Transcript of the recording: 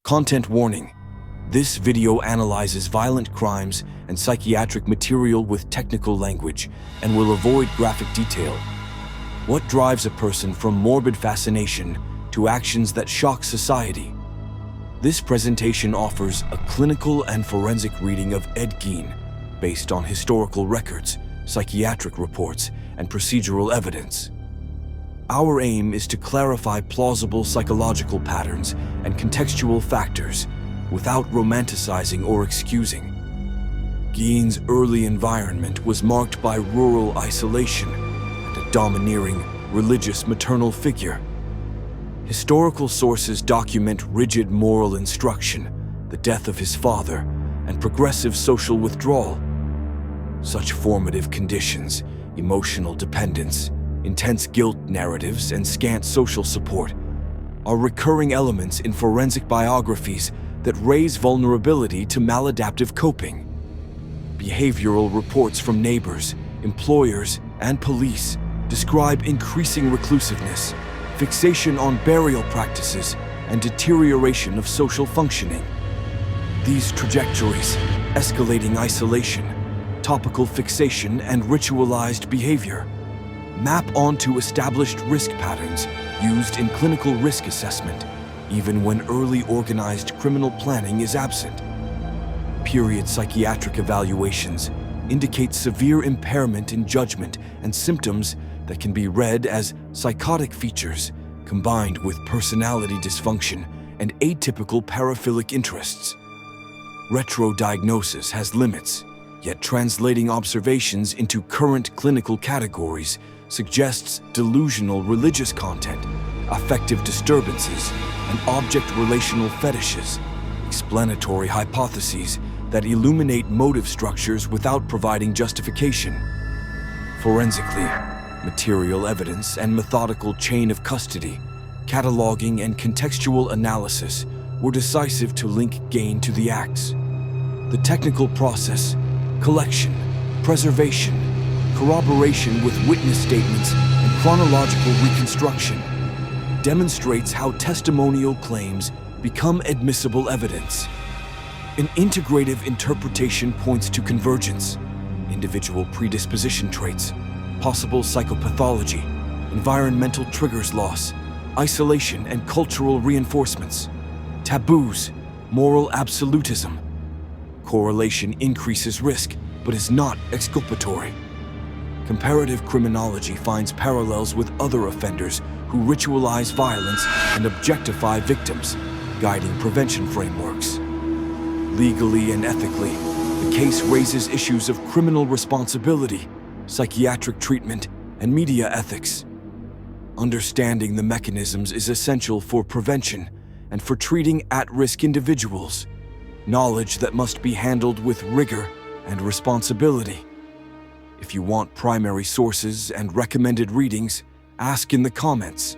Content warning. This video analyzes violent crimes and psychiatric material with technical language and will avoid graphic detail. What drives a person from morbid fascination to actions that shock society? This presentation offers a clinical and forensic reading of Ed Gein based on historical records, psychiatric reports, and procedural evidence. Our aim is to clarify plausible psychological patterns and contextual factors without romanticizing or excusing. Gein's early environment was marked by rural isolation and a domineering religious maternal figure. Historical sources document rigid moral instruction, the death of his father, and progressive social withdrawal. Such formative conditions, emotional dependence, intense guilt narratives, and scant social support are recurring elements in forensic biographies that raise vulnerability to maladaptive coping. Behavioral reports from neighbors, employers, and police describe increasing reclusiveness, fixation on burial practices, and deterioration of social functioning. These trajectories, escalating isolation, topical fixation, and ritualized behavior, map onto established risk patterns used in clinical risk assessment, even when early organized criminal planning is absent. Period psychiatric evaluations indicate severe impairment in judgment and symptoms that can be read as psychotic features combined with personality dysfunction and atypical paraphilic interests. Retrodiagnosis has limits, yet translating observations into current clinical categories suggests delusional religious content, affective disturbances, and object-relational fetishes, explanatory hypotheses that illuminate motive structures without providing justification. Forensically, material evidence and methodical chain of custody, cataloging and contextual analysis were decisive to link Gein to the acts. The technical process, collection, preservation, corroboration with witness statements, and chronological reconstruction demonstrates how testimonial claims become admissible evidence. An integrative interpretation points to convergence, individual predisposition traits, possible psychopathology, environmental triggers loss, isolation and cultural reinforcements, taboos, moral absolutism. Correlation increases risk, but is not exculpatory. Comparative criminology finds parallels with other offenders who ritualize violence and objectify victims, guiding prevention frameworks. Legally and ethically, the case raises issues of criminal responsibility, psychiatric treatment, and media ethics. Understanding the mechanisms is essential for prevention and for treating at-risk individuals, knowledge that must be handled with rigor and responsibility. If you want primary sources and recommended readings, ask in the comments.